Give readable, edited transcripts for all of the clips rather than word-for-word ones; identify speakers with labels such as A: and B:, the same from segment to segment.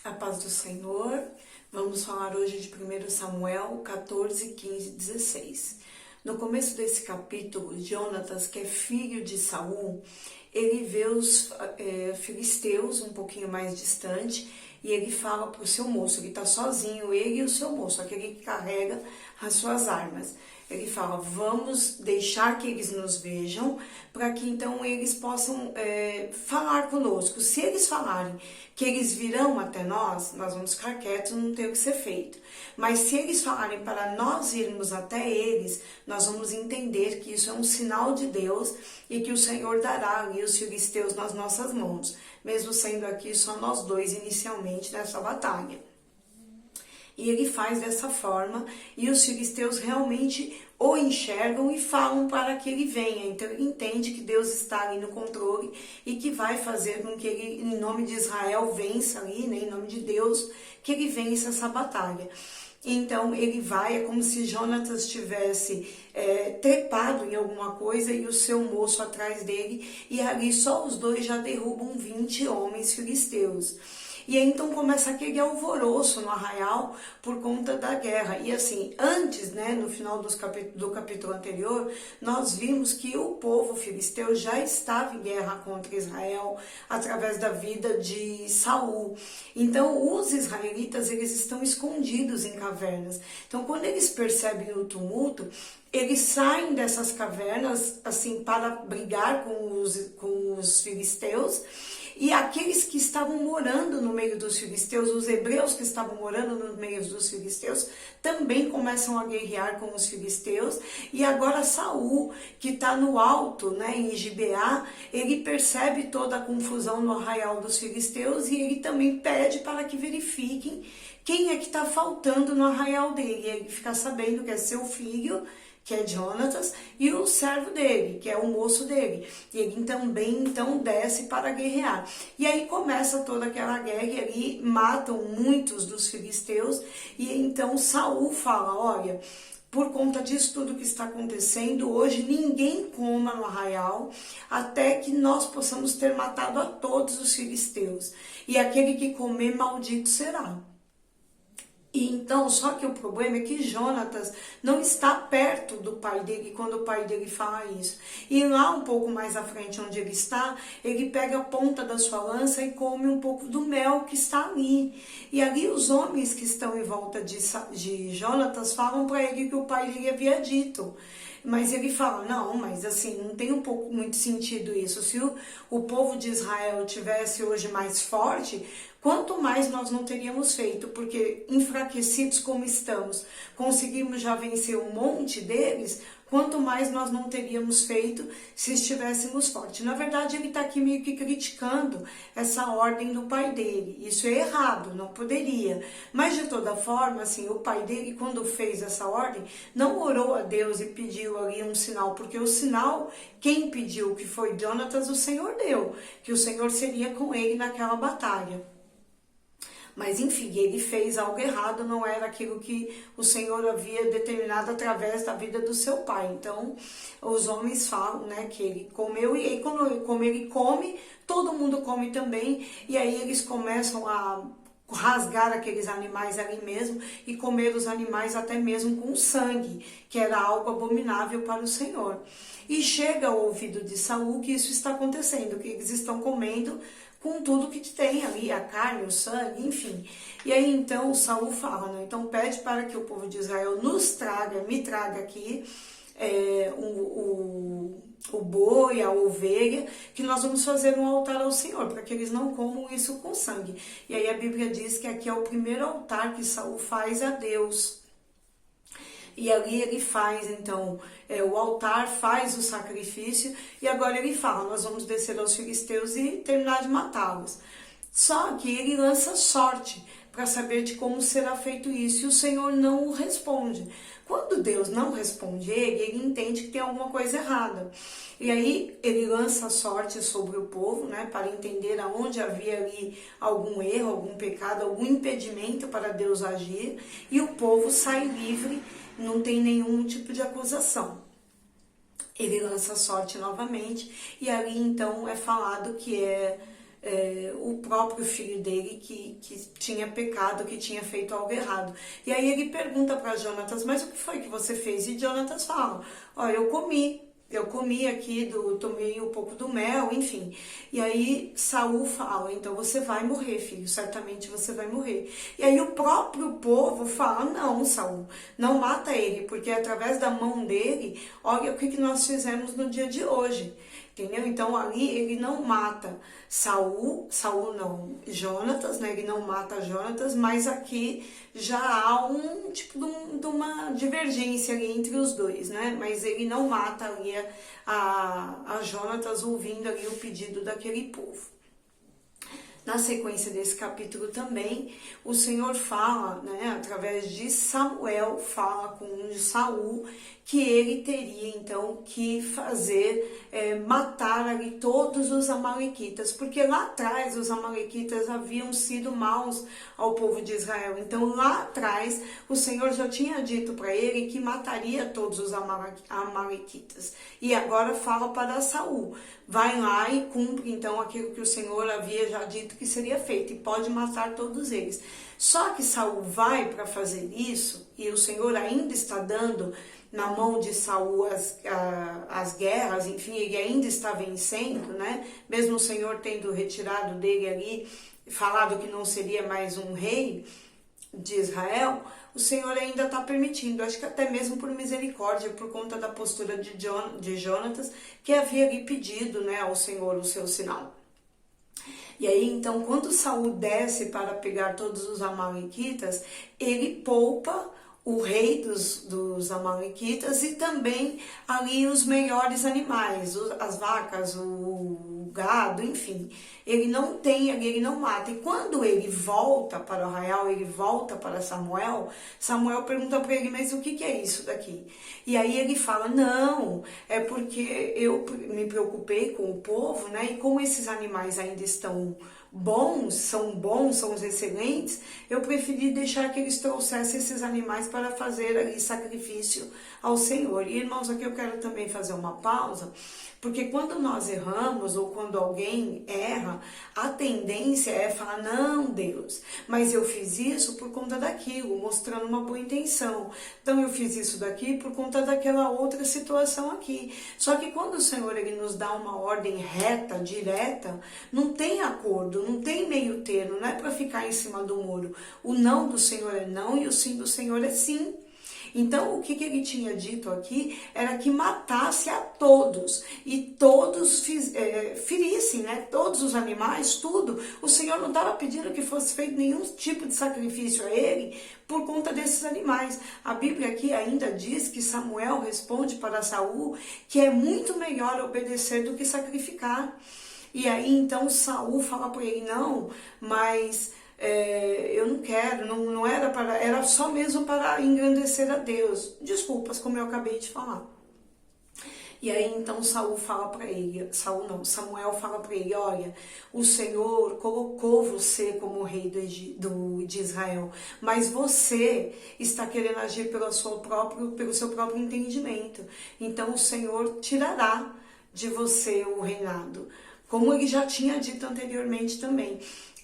A: A paz do Senhor. Vamos falar hoje de 1 Samuel 14, 15 e 16. No começo desse capítulo, Jonatas, que é filho de Saul, ele vê os filisteus um pouquinho mais distante e ele fala para o seu moço, ele está sozinho, ele e o seu moço, aquele que carrega as suas armas. Ele fala, vamos deixar que eles nos vejam, para que então eles possam falar conosco. Se eles falarem que eles virão até nós vamos ficar quietos, não tem o que ser feito. Mas se eles falarem para nós irmos até eles, nós vamos entender que isso é um sinal de Deus e que o Senhor dará ali os filisteus nas nossas mãos, mesmo sendo aqui só nós dois inicialmente nessa batalha. E ele faz dessa forma, e os filisteus realmente o enxergam e falam para que ele venha. Então ele entende que Deus está ali no controle e que vai fazer com que ele, em nome de Israel, vença ali, né, em nome de Deus, que ele vença essa batalha. Então ele vai, é como se Jonatas tivesse trepado em alguma coisa e o seu moço atrás dele, e ali só os dois já derrubam 20 homens filisteus. E aí então começa aquele alvoroço no arraial por conta da guerra. E assim, antes, né, no final do capítulo anterior, nós vimos que o povo filisteu já estava em guerra contra Israel através da vida de Saul. Então os israelitas, eles estão escondidos em cavernas. Então quando eles percebem o tumulto, eles saem dessas cavernas assim para brigar com os filisteus. E aqueles que estavam morando no meio dos filisteus, os hebreus que estavam morando no meio dos filisteus, também começam a guerrear com os filisteus. E agora Saul, que está no alto, né, em Gibeá, ele percebe toda a confusão no arraial dos filisteus e ele também pede para que verifiquem quem é que está faltando no arraial dele. E ele fica sabendo que é seu filho, que é Jonatas, e o servo dele, que é o moço dele. E ele também, então, desce para guerrear. E aí começa toda aquela guerra, e ali matam muitos dos filisteus, e então Saul fala, olha, por conta disso tudo que está acontecendo, hoje ninguém coma no arraial, até que nós possamos ter matado a todos os filisteus. E aquele que comer, maldito será. E então, só que o problema é que Jonatas não está perto do pai dele quando o pai dele fala isso. E lá um pouco mais à frente onde ele está, ele pega a ponta da sua lança e come um pouco do mel que está ali. E ali os homens que estão em volta de Jonatas falam para ele que o pai dele havia dito. Mas ele fala, não, mas assim, não tem muito sentido isso. Se o povo de Israel tivesse hoje mais forte, quanto mais nós não teríamos feito, porque enfraquecidos como estamos, conseguimos já vencer um monte deles, quanto mais nós não teríamos feito se estivéssemos fortes. Na verdade, ele está aqui meio que criticando essa ordem do pai dele. Isso é errado, não poderia. Mas, de toda forma, assim, o pai dele, quando fez essa ordem, não orou a Deus e pediu ali um sinal, porque o sinal, quem pediu, que foi Jonatas, o Senhor deu, que o Senhor seria com ele naquela batalha. Mas enfim, ele fez algo errado, não era aquilo que o Senhor havia determinado através da vida do seu pai. Então, os homens falam, né, que ele comeu, e aí como ele come, todo mundo come também, e aí eles começam a rasgar aqueles animais ali mesmo e comer os animais até mesmo com sangue, que era algo abominável para o Senhor. E chega ao ouvido de Saul que isso está acontecendo, que eles estão comendo com tudo que tem ali, a carne, o sangue, enfim. E aí então Saul fala, né? Então pede para que o povo de Israel me traga aqui o boi, a ovelha, que nós vamos fazer um altar ao Senhor, para que eles não comam isso com sangue. E aí a Bíblia diz que aqui é o primeiro altar que Saul faz a Deus. E ali ele faz, então, o altar, faz o sacrifício, e agora ele fala, nós vamos descer aos filisteus e terminar de matá-los. Só que ele lança sorte para saber de como será feito isso, e o Senhor não o responde. Quando Deus não responde ele entende que tem alguma coisa errada. E aí ele lança sorte sobre o povo, né, para entender aonde havia ali algum erro, algum pecado, algum impedimento para Deus agir, e o povo sai livre, não tem nenhum tipo de acusação. Ele lança sorte novamente, e ali então é falado que o próprio filho dele que tinha pecado, que tinha feito algo errado. E aí ele pergunta para Jonatas, mas o que foi que você fez? E Jonatas fala, olha, eu comi aqui, tomei um pouco do mel, enfim. E aí Saul fala, então você vai morrer, filho, certamente você vai morrer. E aí o próprio povo fala, não, Saul, não mata ele, porque através da mão dele, olha o que nós fizemos no dia de hoje. Entendeu? Então ali ele não mata Saul não, Jonatas, né? Ele não mata Jonatas, mas aqui já há um tipo de uma divergência ali entre os dois, né? Mas ele não mata ali a Jonatas ouvindo ali o pedido daquele povo. Na sequência desse capítulo também, o Senhor fala, né, através de Samuel, fala com Saul, que ele teria então que matar ali todos os amalequitas, porque lá atrás os amalequitas haviam sido maus ao povo de Israel. Então lá atrás o Senhor já tinha dito para ele que mataria todos os amalequitas. E agora fala para Saul, vai lá e cumpre então aquilo que o Senhor havia já dito que seria feito, e pode matar todos eles. Só que Saul vai para fazer isso, e o Senhor ainda está dando na mão de Saul as guerras, enfim, ele ainda está vencendo, né? Mesmo o Senhor tendo retirado dele ali, falado que não seria mais um rei de Israel, o Senhor ainda está permitindo, acho que até mesmo por misericórdia, por conta da postura de Jonatas, que havia lhe pedido, né, ao Senhor o seu sinal. E aí, então, quando Saul desce para pegar todos os amalequitas, ele poupa o rei dos amalequitas e também ali os melhores animais, as vacas, o gado, enfim. Ele não mata. E quando ele volta para o arraial, ele volta para Samuel, Samuel pergunta para ele, mas o que é isso daqui? E aí ele fala, não, é porque eu me preocupei com o povo, né? E como esses animais ainda estão são excelentes, eu preferi deixar que eles trouxessem esses animais para fazer ali sacrifício ao Senhor. E irmãos, aqui eu quero também fazer uma pausa, porque quando nós erramos ou quando alguém erra, a tendência é falar, não, Deus, mas eu fiz isso por conta daquilo, mostrando uma boa intenção. Então eu fiz isso daqui por conta daquela outra situação aqui. Só que quando o Senhor ele nos dá uma ordem reta, direta, não tem acordo, não tem meio termo, não é para ficar em cima do muro. O não do Senhor é não e o sim do Senhor é sim. Então, o que ele tinha dito aqui era que matasse a todos, e todos ferissem, né? Todos os animais, tudo. O Senhor não estava pedindo que fosse feito nenhum tipo de sacrifício a ele por conta desses animais. A Bíblia aqui ainda diz que Samuel responde para Saul que é muito melhor obedecer do que sacrificar. E aí, então, Saul fala para ele, não, mas... eu não quero, não era para, era só mesmo para engrandecer a Deus. Desculpas, como eu acabei de falar. E aí então Samuel fala para ele, olha, o Senhor colocou você como rei de Israel, mas você está querendo agir pelo seu próprio entendimento. Então o Senhor tirará de você o reinado, como ele já tinha dito anteriormente também.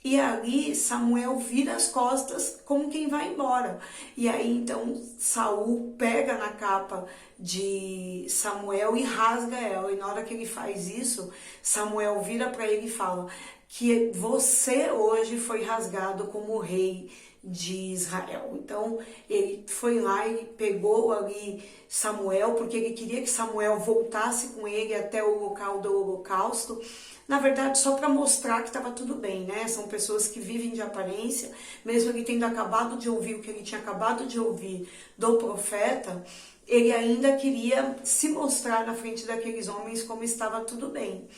A: E ali Samuel vira as costas como quem vai embora. E aí então Saul pega na capa de Samuel e rasga ela. E na hora que ele faz isso, Samuel vira para ele e fala que você hoje foi rasgado como rei de Israel. Então ele foi lá e pegou ali Samuel, porque ele queria que Samuel voltasse com ele até o local do holocausto. Na verdade, só para mostrar que estava tudo bem, né? São pessoas que vivem de aparência, mesmo ele tendo acabado de ouvir o que ele tinha acabado de ouvir do profeta, ele ainda queria se mostrar na frente daqueles homens como estava tudo bem.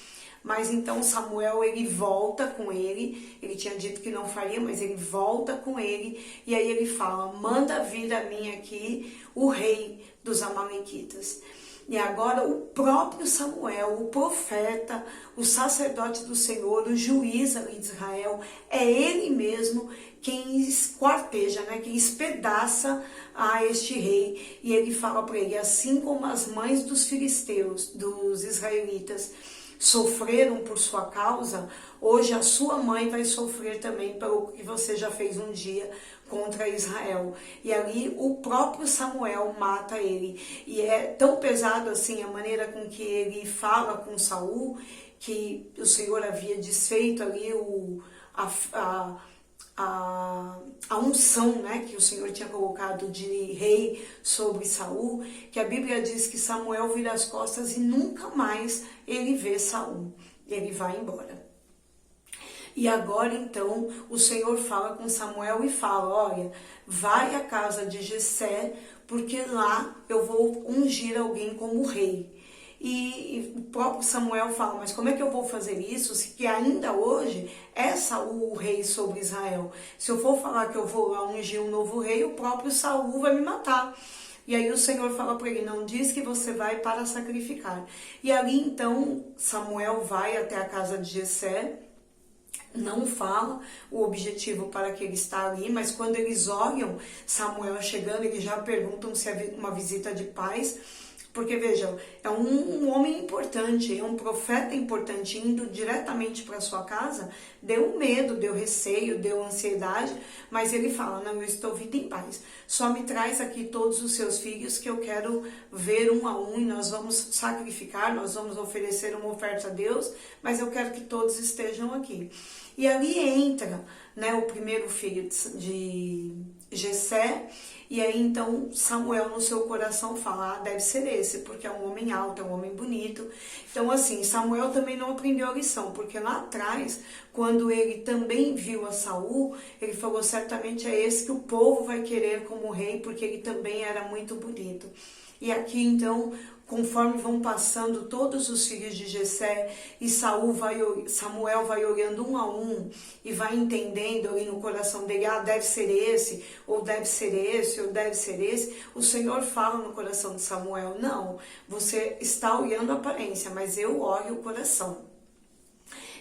A: Mas então Samuel, ele volta com ele tinha dito que não faria, mas ele volta com ele, e aí ele fala, manda vir a mim aqui o rei dos amalequitas. E agora o próprio Samuel, o profeta, o sacerdote do Senhor, o juiz ali de Israel, é ele mesmo quem esquarteja, né, quem espedaça a este rei. E ele fala para ele, assim como as mães dos filisteus, dos israelitas, sofreram por sua causa, hoje a sua mãe vai sofrer também pelo que você já fez um dia contra Israel. E ali o próprio Samuel mata ele. E é tão pesado assim a maneira com que ele fala com Saul, que o Senhor havia desfeito ali a unção, né, que o Senhor tinha colocado de rei sobre Saul, que a Bíblia diz que Samuel vira as costas e nunca mais ele vê Saul. Ele vai embora. E agora então o Senhor fala com Samuel e fala: olha, vai à casa de Jessé, porque lá eu vou ungir alguém como rei. E o próprio Samuel fala: mas como é que eu vou fazer isso, se que ainda hoje é Saul o rei sobre Israel? Se eu for falar que eu vou lá ungir um novo rei, o próprio Saul vai me matar. E aí o Senhor fala para ele: não diz que você vai para sacrificar. E ali então Samuel vai até a casa de Jessé, não fala o objetivo para que ele está ali, mas quando eles olham Samuel chegando, eles já perguntam se é uma visita de paz, porque vejam, é um homem importante, é um profeta importante indo diretamente para sua casa, deu medo, deu receio, deu ansiedade, mas ele fala: não, eu estou vindo em paz, só me traz aqui todos os seus filhos que eu quero ver um a um e nós vamos sacrificar, nós vamos oferecer uma oferta a Deus, mas eu quero que todos estejam aqui. E ali entra, né, o primeiro filho de Jessé, e aí então Samuel no seu coração fala: deve ser esse, porque é um homem alto, é um homem bonito. Então assim, Samuel também não aprendeu a lição, porque lá atrás, quando ele também viu a Saul, ele falou: certamente é esse que o povo vai querer como rei, porque ele também era muito bonito. E aqui então, conforme vão passando todos os filhos de Jessé e Samuel vai olhando um a um e vai entendendo ali no coração dele: ah, deve ser esse, ou deve ser esse, ou deve ser esse. O Senhor fala no coração de Samuel: não, você está olhando a aparência, mas eu olho o coração.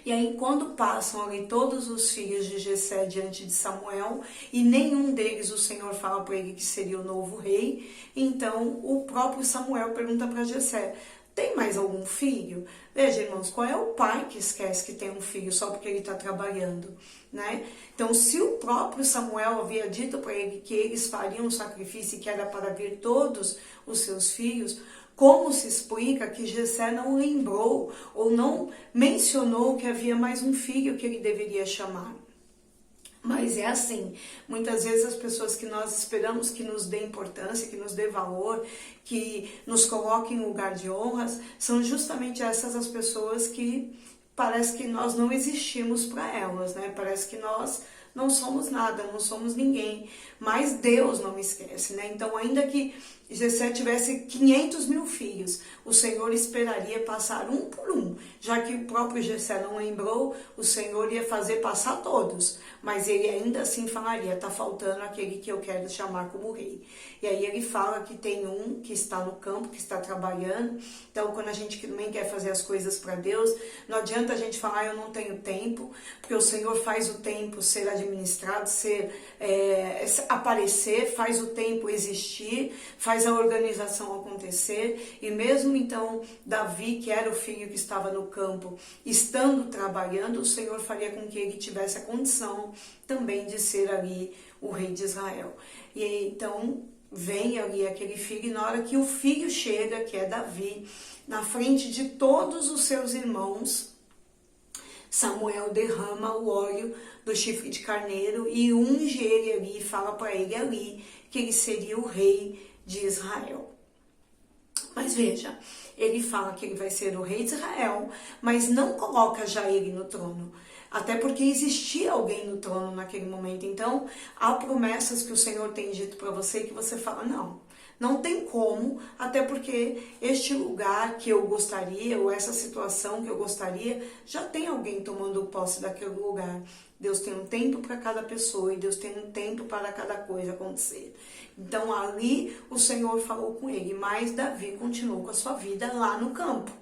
A: E aí quando passam ali todos os filhos de Jessé diante de Samuel, e nenhum deles o Senhor fala para ele que seria o novo rei, então o próprio Samuel pergunta para Jessé: tem mais algum filho? Veja, irmãos, qual é o pai que esquece que tem um filho só porque ele está trabalhando, né? Então, se o próprio Samuel havia dito para ele que eles fariam um sacrifício e que era para vir todos os seus filhos, como se explica que Jessé não lembrou ou não mencionou que havia mais um filho que ele deveria chamar? Mas é assim, muitas vezes as pessoas que nós esperamos que nos dê importância, que nos dê valor, que nos coloquem em lugar de honras, são justamente essas as pessoas que parece que nós não existimos para elas, né? Parece que nós não somos nada, não somos ninguém, mas Deus não me esquece, né? Então, ainda que Jessé tivesse 500 mil filhos, o Senhor esperaria passar um por um, já que o próprio Jessé não lembrou, o Senhor ia fazer passar todos, mas ele ainda assim falaria: tá faltando aquele que eu quero chamar como rei. E aí ele fala que tem um que está no campo, que está trabalhando. Então, quando a gente também quer fazer as coisas para Deus, não adianta a gente falar: eu não tenho tempo, porque o Senhor faz o tempo ser administrado, aparecer, faz o tempo existir, faz a organização acontecer. E mesmo então Davi, que era o filho que estava no campo, estando trabalhando, o Senhor faria com que ele tivesse a condição também de ser ali o rei de Israel. E então vem ali aquele filho, e na hora que o filho chega, que é Davi, na frente de todos os seus irmãos, Samuel derrama o óleo do chifre de carneiro e unge ele ali, e fala para ele ali que ele seria o rei de Israel. Mas veja, ele fala que ele vai ser o rei de Israel, mas não coloca já ele no trono, até porque existia alguém no trono naquele momento. Então, há promessas que o Senhor tem dito para você que você fala: não tem como, até porque este lugar que eu gostaria, ou essa situação que eu gostaria, já tem alguém tomando posse daquele lugar. Deus tem um tempo para cada pessoa e Deus tem um tempo para cada coisa acontecer. Então ali o Senhor falou com ele, mas Davi continuou com a sua vida lá no campo,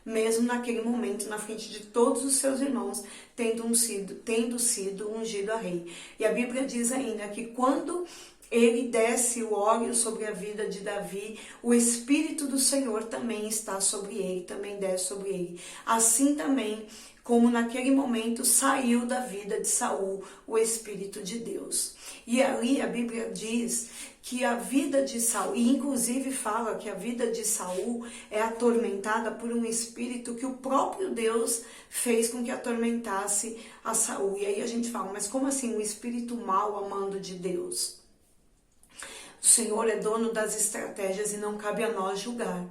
A: mesmo naquele momento, na frente de todos os seus irmãos, tendo sido ungido a rei. E a Bíblia diz ainda que quando ele desce o óleo sobre a vida de Davi, o Espírito do Senhor também está sobre ele, também desce sobre ele. Assim também, como naquele momento saiu da vida de Saul o Espírito de Deus. E ali a Bíblia diz que a vida de Saul, e inclusive fala que a vida de Saul é atormentada por um espírito que o próprio Deus fez com que atormentasse a Saul. E aí a gente fala, mas como assim um espírito mau amando de Deus? O Senhor é dono das estratégias e não cabe a nós julgar.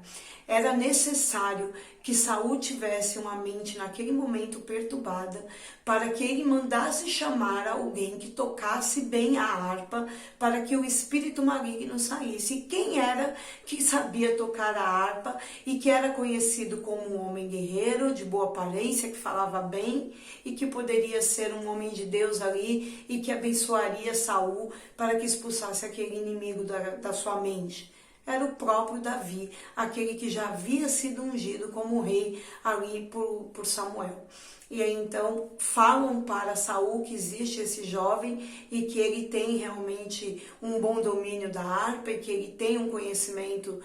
A: Era necessário que Saul tivesse uma mente naquele momento perturbada para que ele mandasse chamar alguém que tocasse bem a harpa para que o espírito maligno saísse. E quem era que sabia tocar a harpa e que era conhecido como um homem guerreiro, de boa aparência, que falava bem e que poderia ser um homem de Deus ali e que abençoaria Saul para que expulsasse aquele inimigo da sua mente? Era o próprio Davi, aquele que já havia sido ungido como rei ali por Samuel. E aí então falam para Saul que existe esse jovem e que ele tem realmente um bom domínio da harpa e que ele tem um conhecimento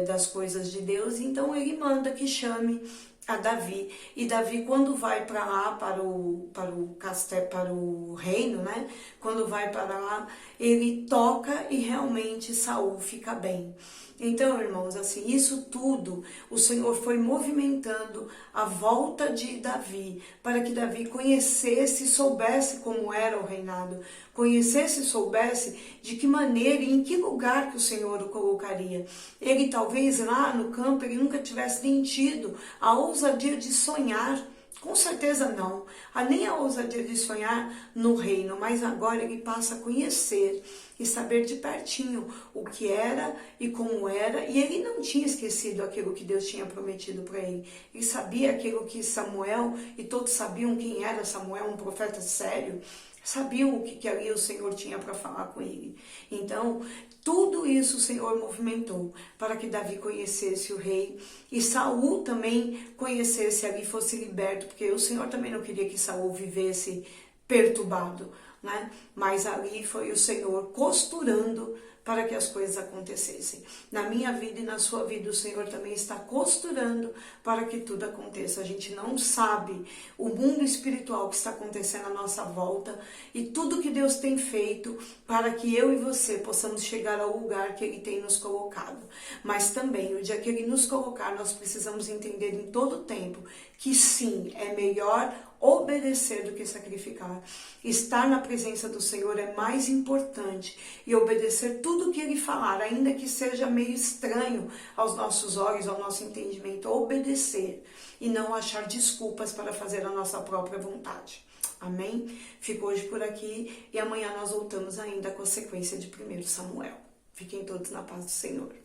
A: das coisas de Deus. Então ele manda que chame a Davi. E Davi, quando vai para lá, para o castelo, para o reino, né? Quando vai para lá, ele toca e realmente Saul fica bem. Então, irmãos, assim, isso tudo o Senhor foi movimentando a volta de Davi, para que Davi conhecesse e soubesse como era o reinado, conhecesse e soubesse de que maneira e em que lugar que o Senhor o colocaria. Ele talvez lá no campo, ele nunca tivesse nem tido a ousadia de sonhar. Com certeza não, nem a ousadia de sonhar no reino, mas agora ele passa a conhecer e saber de pertinho o que era e como era, e ele não tinha esquecido aquilo que Deus tinha prometido para ele. Ele sabia aquilo que Samuel, e todos sabiam quem era Samuel, um profeta sério, sabiam o que ali o Senhor tinha para falar com ele. Então, tudo isso o Senhor movimentou para que Davi conhecesse o rei e Saul também conhecesse ali, fosse liberto, porque o Senhor também não queria que Saul vivesse perturbado, né? Mas ali foi o Senhor costurando para que as coisas acontecessem. Na minha vida e na sua vida, o Senhor também está costurando para que tudo aconteça. A gente não sabe o mundo espiritual que está acontecendo à nossa volta e tudo que Deus tem feito para que eu e você possamos chegar ao lugar que Ele tem nos colocado. Mas também, o dia que Ele nos colocar, nós precisamos entender em todo o tempo que sim, é melhor obedecer do que sacrificar. Estar na presença do Senhor é mais importante e obedecer tudo o que Ele falar, ainda que seja meio estranho aos nossos olhos, ao nosso entendimento, obedecer e não achar desculpas para fazer a nossa própria vontade. Amém? Fico hoje por aqui e amanhã nós voltamos ainda com a sequência de 1 Samuel. Fiquem todos na paz do Senhor.